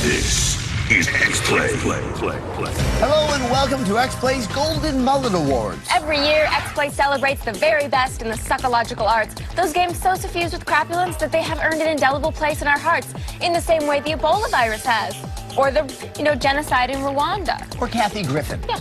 This is X-Play. Hello and welcome to X-Play's Golden Mullet Awards. Every year, X-Play celebrates the very best in the psychological arts. Those games so suffused with crapulence that they have earned an indelible place in our hearts, in the same way the Ebola virus has. Or the, genocide in Rwanda. Or Kathy Griffin. Yeah.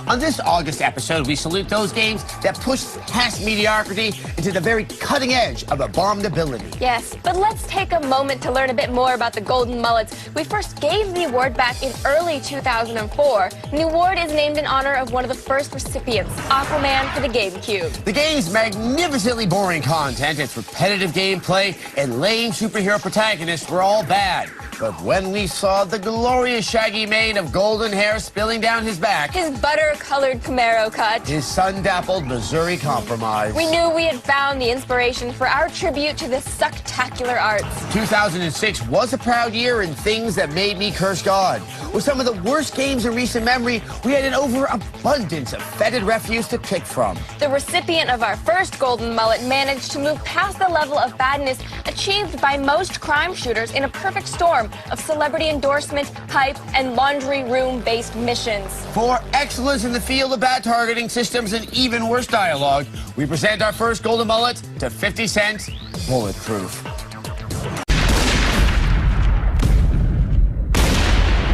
On this August episode, we salute those games that push past mediocrity into the very cutting edge of abominability. Yes, but let's take a moment to learn a bit more about the Golden Mullets. We first gave the award back in early 2004, and the award is named in honor of one of the first recipients, Aquaman for the GameCube. The game's magnificently boring content, its repetitive gameplay, and lame superhero protagonists were all bad. But when we saw the glorious shaggy mane of golden hair spilling down his back, His butter-colored Camaro cut, his sun-dappled Missouri Compromise, we knew we had found the inspiration for our tribute to the sucktacular arts. 2006 was a proud year in things that made me curse God. With some of the worst games in recent memory, we had an overabundance of fetid refuse to pick from. The recipient of our first Golden Mullet managed to move past the level of badness achieved by most crime shooters in a perfect storm of celebrity endorsement, hype, and laundry room-based missions. For excellence in the field of bad targeting systems and even worse dialogue, we present our first Golden Mullet to 50 Cent Bulletproof.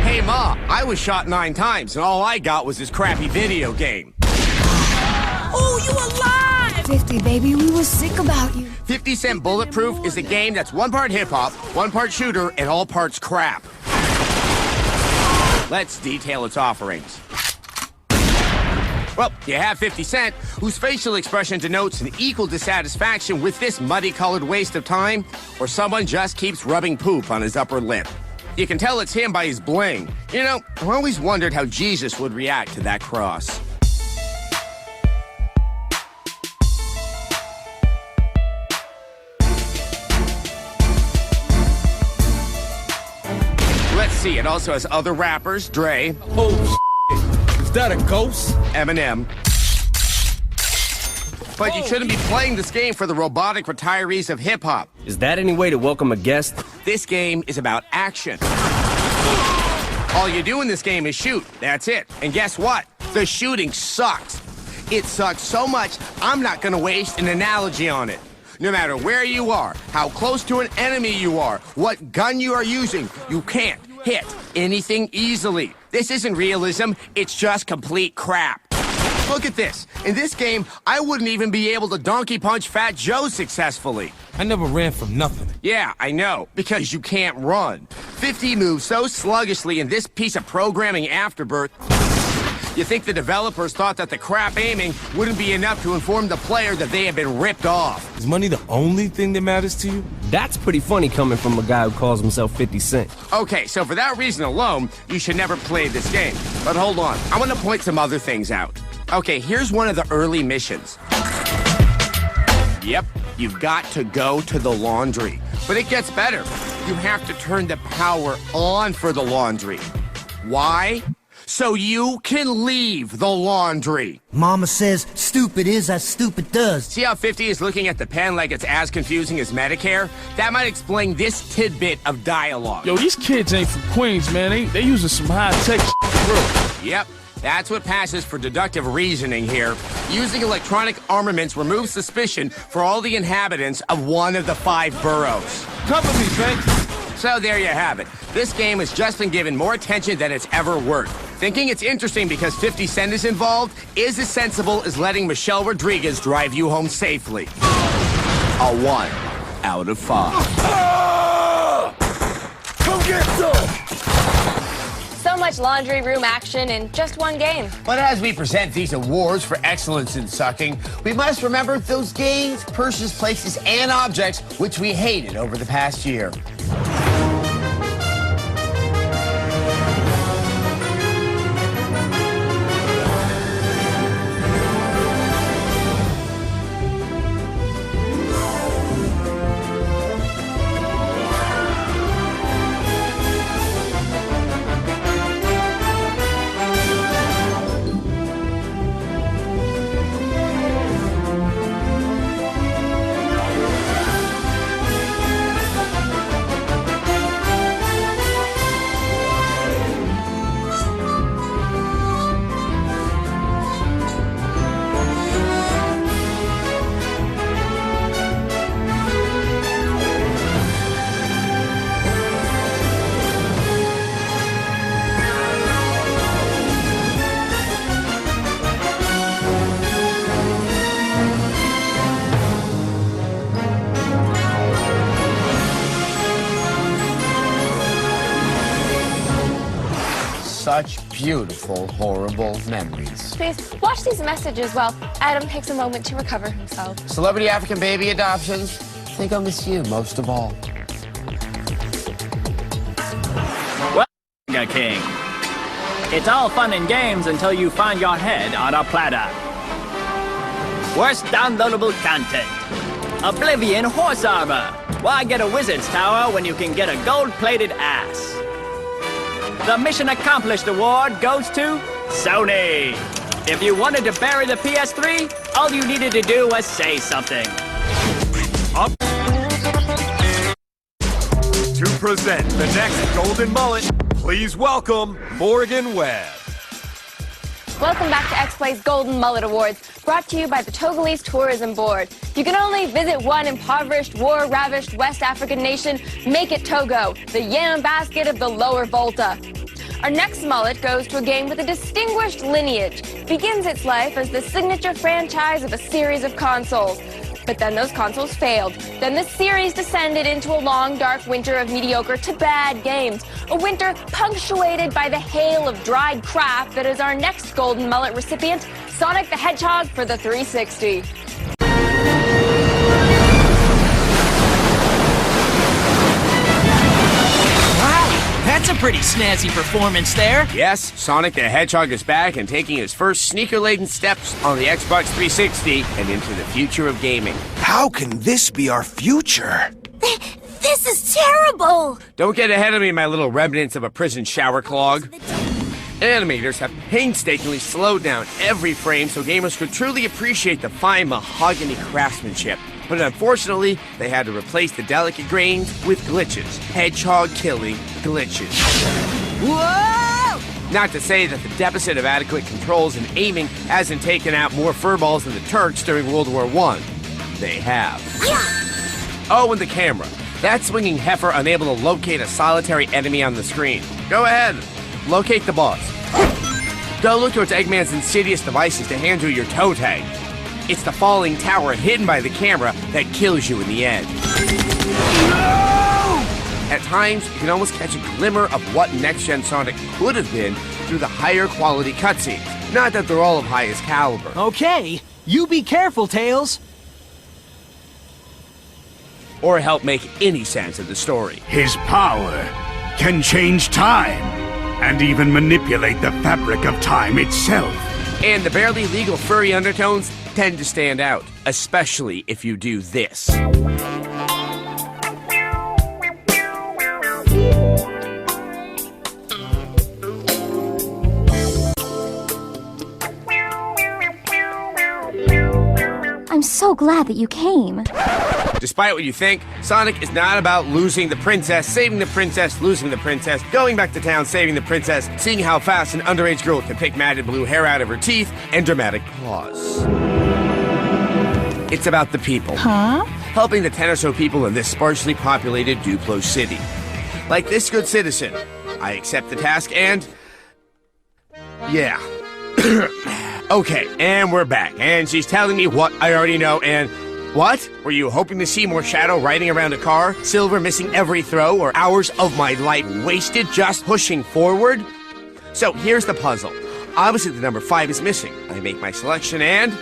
Hey, Ma, I was shot 9 times, and all I got was this crappy video game. Oh, you alive! 50, baby, we were sick about you. 50 Cent Bulletproof is a game that's 1 part hip-hop, 1 part shooter, and all parts crap. Let's detail its offerings. Well, you have 50 Cent, whose facial expression denotes an equal dissatisfaction with this muddy-colored waste of time, or someone just keeps rubbing poop on his upper lip. You can tell it's him by his bling. I've always wondered how Jesus would react to that cross. Let's see, it also has other rappers, Dre, Oh, is that a ghost? Eminem. But you shouldn't be playing this game for the robotic retirees of hip-hop. Is that any way to welcome a guest? This game is about action. All you do in this game is shoot. That's it. And guess what? The shooting sucks. It sucks so much, I'm not gonna waste an analogy on it. No matter where you are, how close to an enemy you are, what gun you are using, you can't hit anything easily. This isn't realism, it's just complete crap. Look at this. In this game, I wouldn't even be able to donkey punch Fat Joe successfully. I never ran from nothing. Yeah, I know, because you can't run. 50 moves so sluggishly in this piece of programming Afterbirth. You think the developers thought that the crap aiming wouldn't be enough to inform the player that they have been ripped off? Is money the only thing that matters to you? That's pretty funny coming from a guy who calls himself 50 Cent. Okay, so for that reason alone, you should never play this game. But hold on, I want to point some other things out. Okay, here's one of the early missions. Yep, you've got to go to the laundry. But it gets better. You have to turn the power on for the laundry. Why? So you can leave the laundry. Mama says stupid is as stupid does. See how 50 is looking at the pen like it's as confusing as Medicare? That might explain this tidbit of dialogue. Yo, these kids ain't from Queens, man. They using some high-tech shit, bro. Yep, that's what passes for deductive reasoning here. Using electronic armaments removes suspicion for all the inhabitants of one of the 5 boroughs. Cover me, Banks. So there you have it. This game has just been given more attention than it's ever worth. Thinking it's interesting because 50 Cent is involved is as sensible as letting Michelle Rodriguez drive you home safely. A 1 out of 5. Come get some! So much laundry room action in just one game. But as we present these awards for excellence in sucking, we must remember those games, persons, places, and objects which we hated over the past year. such beautiful, horrible memories. Please watch these messages while Adam takes a moment to recover himself. Celebrity African baby adoptions. I think I'll miss you most of all. Well, King, it's all fun and games until you find your head on a platter. Worst downloadable content. Oblivion horse armor. Why get a wizard's tower when you can get a gold-plated ass? The Mission Accomplished award goes to Sony. If you wanted to bury the PS3, all you needed to do was say something. Up to present the next Golden Mullet, please welcome Morgan Webb. Welcome back to X-Play's Golden Mullet Awards, brought to you by the Togolese Tourism Board. You can only visit one impoverished, war-ravished West African nation. Make it Togo, the yam basket of the lower Volta. Our next mullet goes to a game with a distinguished lineage. It begins its life as the signature franchise of a series of consoles. But then those consoles failed. Then the series descended into a long, dark winter of mediocre to bad games. A winter punctuated by the hail of dried crap that is our next Golden Mullet recipient, Sonic the Hedgehog for the 360. That's a pretty snazzy performance there. Yes, Sonic the Hedgehog is back and taking his first sneaker-laden steps on the Xbox 360 and into the future of gaming. How can this be our future? This is terrible! Don't get ahead of me, my little remnants of a prison shower clog. Animators have painstakingly slowed down every frame so gamers could truly appreciate the fine mahogany craftsmanship. But unfortunately, they had to replace the delicate grains with glitches. Hedgehog-killing glitches. Whoa! Not to say that the deficit of adequate controls and aiming hasn't taken out more furballs than the Turks during World War I. They have. Oh, and the camera. That swinging heifer unable to locate a solitary enemy on the screen. Go ahead. Locate the boss. Don't look towards Eggman's insidious devices to hand you your toe tag. It's the falling tower hidden by the camera that kills you in the end. No! At times, you can almost catch a glimmer of what next-gen Sonic could have been through the higher quality cutscenes. Not that they're all of highest caliber. Okay, you be careful, Tails. Or help make any sense of the story. His power can change time and even manipulate the fabric of time itself. And the barely legal furry undertones tend to stand out, especially if you do this. I'm so glad that you came. Despite what you think, Sonic is not about losing the princess, saving the princess, losing the princess, going back to town, saving the princess, seeing how fast an underage girl can pick matted blue hair out of her teeth, and dramatic pause. It's about the people. Huh? Helping the 10 or so people in this sparsely populated Duplo city. Like this good citizen, I accept the task and... yeah. Okay, and we're back, and she's telling me what I already know, and... what? Were you hoping to see more Shadow riding around a car, Silver missing every throw, or hours of my life wasted just pushing forward? So here's the puzzle. Obviously the number 5 is missing. I make my selection and...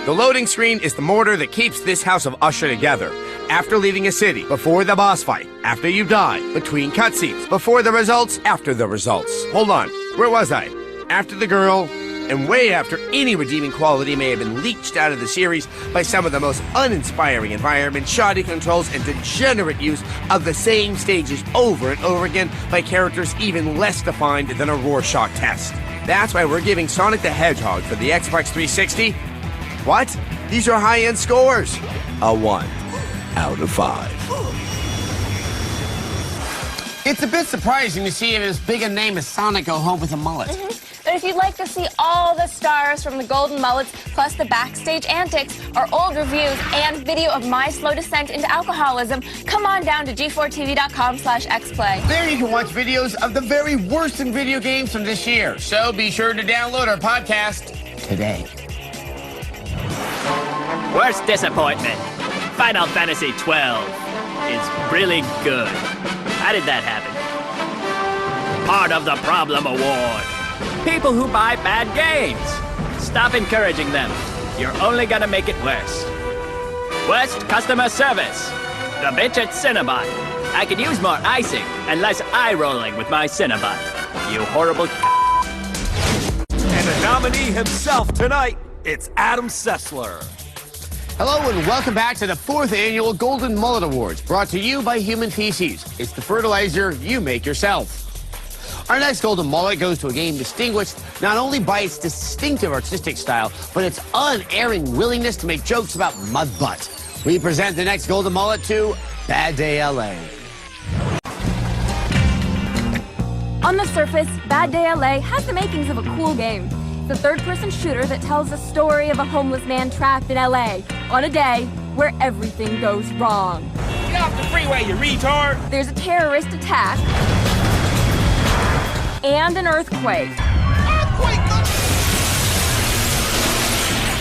the loading screen is the mortar that keeps this house of Usher together. After leaving a city, before the boss fight, after you die, between cutscenes, before the results, after the results. Hold on, where was I? After the girl... and way after any redeeming quality may have been leached out of the series by some of the most uninspiring environments, shoddy controls, and degenerate use of the same stages over and over again by characters even less defined than a Rorschach test. That's why we're giving Sonic the Hedgehog for the Xbox 360... what? These are high-end scores! A 1 out of 5. It's a bit surprising to see as big a name as Sonic go home with a mullet. But if you'd like to see all the stars from the Golden Mullets, plus the backstage antics, our old reviews, and video of my slow descent into alcoholism, come on down to g4tv.com/xplay. There you can watch videos of the very worst in video games from this year. So be sure to download our podcast today. Worst disappointment. Final Fantasy 12 is really good. How did that happen? Part of the Problem Award. People who buy bad games. Stop encouraging them. You're only gonna make it worse. Worst customer service. The bitch at Cinnabon. I could use more icing and less eye-rolling with my Cinnabon. You horrible And the nominee himself tonight, it's Adam Sessler. Hello and welcome back to the 4th annual Golden Mullet Awards, brought to you by Human Feces. It's the fertilizer you make yourself. Our next Golden Mullet goes to a game distinguished not only by its distinctive artistic style, but its unerring willingness to make jokes about mud butt. We present the next Golden Mullet to Bad Day LA. On the surface, Bad Day LA has the makings of a cool game. It's a third-person shooter that tells the story of a homeless man trapped in LA on a day where everything goes wrong. Get off the freeway, you retard! There's a terrorist attack and an earthquake.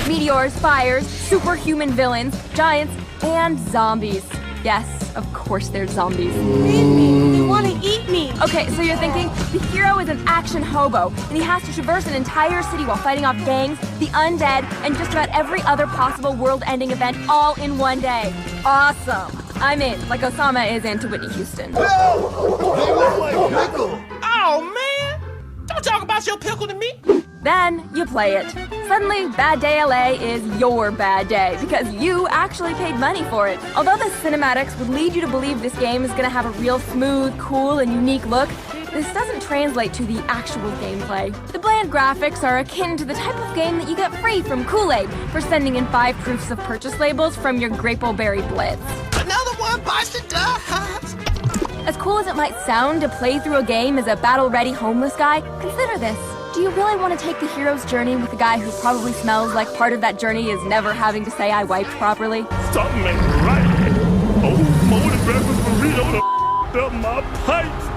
Meteors, fires, superhuman villains, giants, and zombies. Yes, of course there's zombies. Feed me. They want to eat me. Okay, so you're thinking, the hero is an action hobo, and he has to traverse an entire city while fighting off gangs, the undead, and just about every other possible world-ending event all in one day. Awesome. I'm in, like Osama is into Whitney Houston. No! They look like pickle! Oh, man! Don't talk about your pickle to me! Then you play it. Suddenly, Bad Day LA is your bad day because you actually paid money for it. Although the cinematics would lead you to believe this game is going to have a real smooth, cool, and unique look, this doesn't translate to the actual gameplay. The bland graphics are akin to the type of game that you get free from Kool-Aid for sending in 5 proofs of purchase labels from your Grapelberry Blitz. Another one bites the dust! As cool as it might sound to play through a game as a battle-ready homeless guy, consider this. Do you really want to take the hero's journey with a guy who probably smells like part of that journey is never having to say I wiped properly? Something ain't right. Oh, molded breakfast burrito done up my pipes.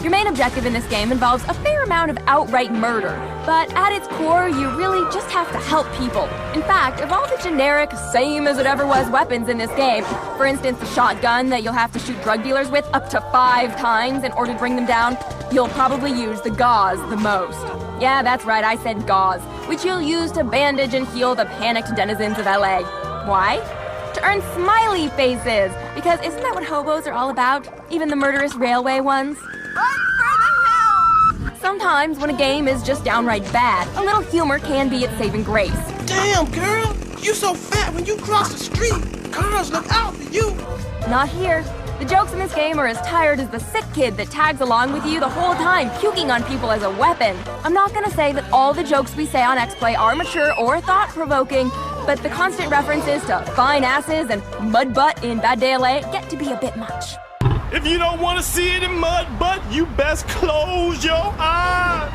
Your main objective in this game involves a fair amount of outright murder, but at its core, you really just have to help people. In fact, of all the generic, same-as-it-ever-was weapons in this game, for instance, the shotgun that you'll have to shoot drug dealers with up to 5 times in order to bring them down, you'll probably use the gauze the most. Yeah, that's right, I said gauze, which you'll use to bandage and heal the panicked denizens of LA. Why? To earn smiley faces, because isn't that what hobos are all about? Even the murderous railway ones? Sometimes when a game is just downright bad, a little humor can be its saving grace. Damn, girl! You so fat when you cross the street. Cars look out for you. Not here. The jokes in this game are as tired as the sick kid that tags along with you the whole time, puking on people as a weapon. I'm not gonna say that all the jokes we say on X-Play are mature or thought-provoking, but the constant references to fine asses and mud butt in Bad Day LA get to be a bit much. If you don't want to see it in mud butt, you best close your eyes.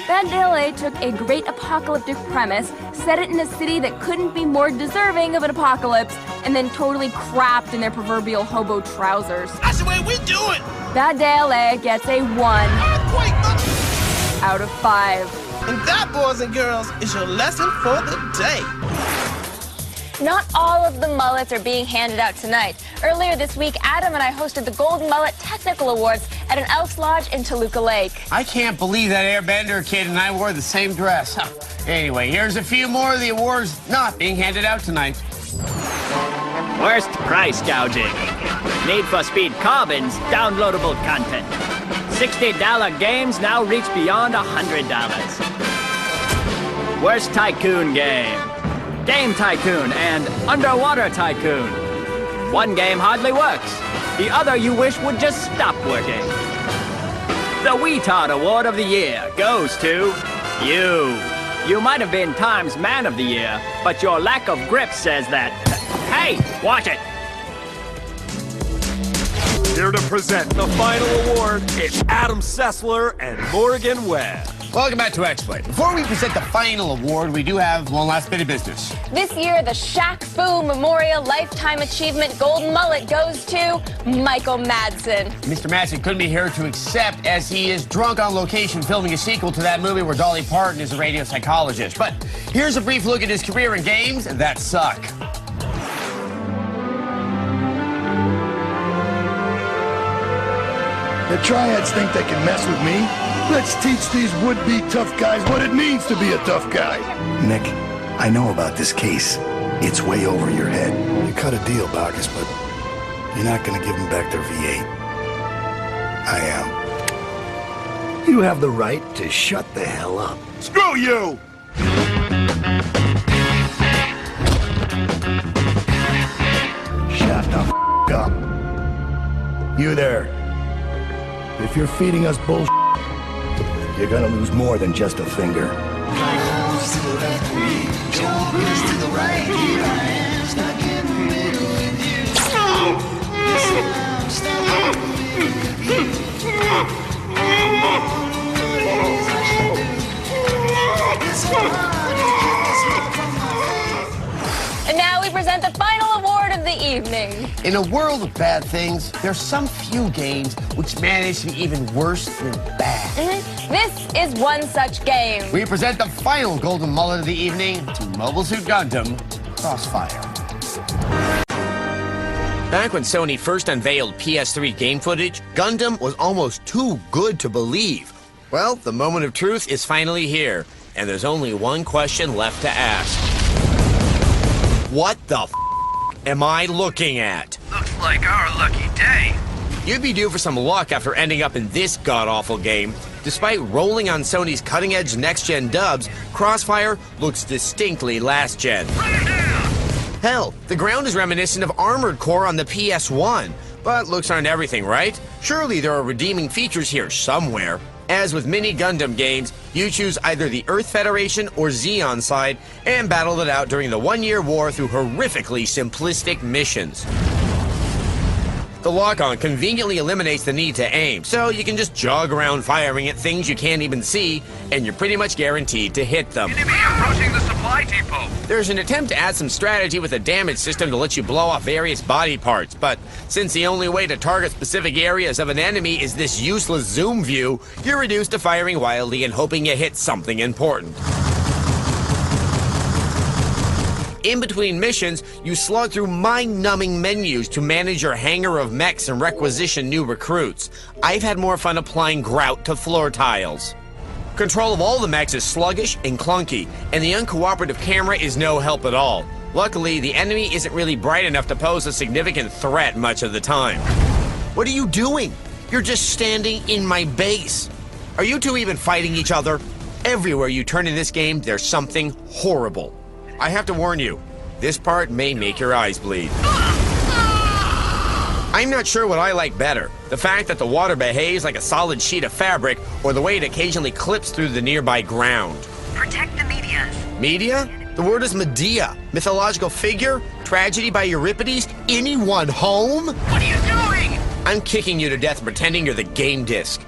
Bad Day LA took a great apocalyptic premise, set it in a city that couldn't be more deserving of an apocalypse, and then totally crapped in their proverbial hobo trousers. That's the way we do it! Bad Day LA gets a 1 out of 5. And that, boys and girls, is your lesson for the day. Not all of the mullets are being handed out tonight. Earlier this week, Adam and I hosted the Golden Mullet Technical Awards at an Elks Lodge in Toluca Lake. I can't believe that Airbender kid and I wore the same dress. Anyway, here's a few more of the awards not being handed out tonight. Worst price gouging. Need for Speed Carbon's downloadable content. $60 games now reach beyond $100. Worst tycoon game. Game Tycoon and Underwater Tycoon. One game hardly works. The other you wish would just stop working. The Weetard Award of the Year goes to you. You might have been Time's Man of the Year, but your lack of grip says that. Hey, watch it. Here to present the final award, it's Adam Sessler and Morgan Webb. Welcome back to X-Play. Before we present the final award, we do have one last bit of business. This year, the Shaq Fu Memorial Lifetime Achievement Golden Mullet goes to Michael Madsen. Mr. Madsen couldn't be here to accept as he is drunk on location filming a sequel to that movie where Dolly Parton is a radio psychologist. But here's a brief look at his career in games that suck. The triads think they can mess with me? Let's teach these would-be tough guys what it means to be a tough guy. Nick, I know about this case. It's way over your head. You cut a deal, Bacchus, but you're not gonna give them back their V8. I am. You have the right to shut the hell up. Screw you! Shut the f*** up. You there. If you're feeding us bullshit, you're gonna lose more than just a finger. And now we present the final award of the evening. In a world of bad things, there's some few games which manage to be even worse than bad. This is one such game. We present the final golden mullet of the evening to Mobile Suit Gundam Crossfire. Back when Sony first unveiled PS3 game footage, Gundam was almost too good to believe. Well, the moment of truth is finally here, and there's only one question left to ask. What the f*** am I looking at? Looks like our lucky day. You'd be due for some luck after ending up in this god-awful game. Despite rolling on Sony's cutting-edge next-gen dubs, Crossfire looks distinctly last-gen. Hell, the ground is reminiscent of Armored Core on the PS1. But looks aren't everything, right? Surely there are redeeming features here somewhere. As with many Gundam games, you choose either the Earth Federation or Zeon side and battle it out during the one-year war through horrifically simplistic missions. The lock-on conveniently eliminates the need to aim, so you can just jog around firing at things you can't even see, and you're pretty much guaranteed to hit them. Enemy approaching the supply depot. There's an attempt to add some strategy with a damage system to let you blow off various body parts, but since the only way to target specific areas of an enemy is this useless zoom view, you're reduced to firing wildly and hoping you hit something important. In between missions, you slog through mind-numbing menus to manage your hangar of mechs and requisition new recruits. I've had more fun applying grout to floor tiles. Control of all the mechs is sluggish and clunky, and the uncooperative camera is no help at all. Luckily, the enemy isn't really bright enough to pose a significant threat much of the time. What are you doing? You're just standing in my base. Are you two even fighting each other? Everywhere you turn in this game, there's something horrible. I have to warn you, this part may make your eyes bleed. I'm not sure what I like better, the fact that the water behaves like a solid sheet of fabric, or the way it occasionally clips through the nearby ground. Protect the media. Media? The word is Medea. Mythological figure? Tragedy by Euripides? Anyone home? What are you doing? I'm kicking you to death pretending you're the game disc.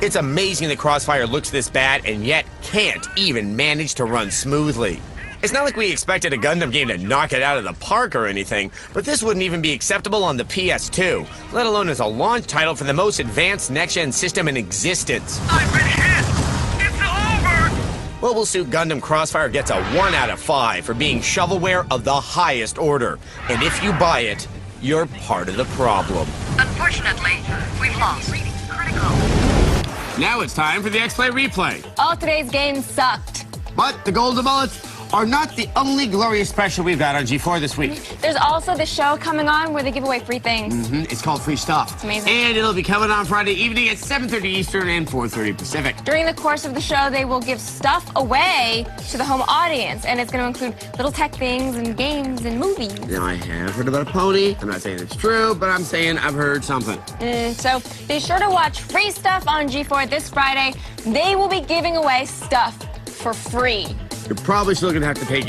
It's amazing that Crossfire looks this bad and yet can't even manage to run smoothly. It's not like we expected a Gundam game to knock it out of the park or anything, but this wouldn't even be acceptable on the PS2, let alone as a launch title for the most advanced next-gen system in existence. I've been hit! It's over! Mobile Suit Gundam Crossfire gets a 1 out of 5 for being shovelware of the highest order. And if you buy it, you're part of the problem. Unfortunately, we've lost. Critical. Now it's time for the X-Play Replay. All today's games sucked. But the Golden Mullets are not the only glorious special we've got on G4 this week. There's also the show coming on where they give away free things. It's called Free Stuff. It's amazing. And it'll be coming on Friday evening at 7:30 Eastern and 4:30 Pacific. During the course of the show, they will give stuff away to the home audience, and it's going to include little tech things and games and movies. Now, I have heard about a pony. I'm not saying it's true, but I'm saying I've heard something. So be sure to watch Free Stuff on G4 this Friday. They will be giving away stuff for free. You're probably still going to have to pay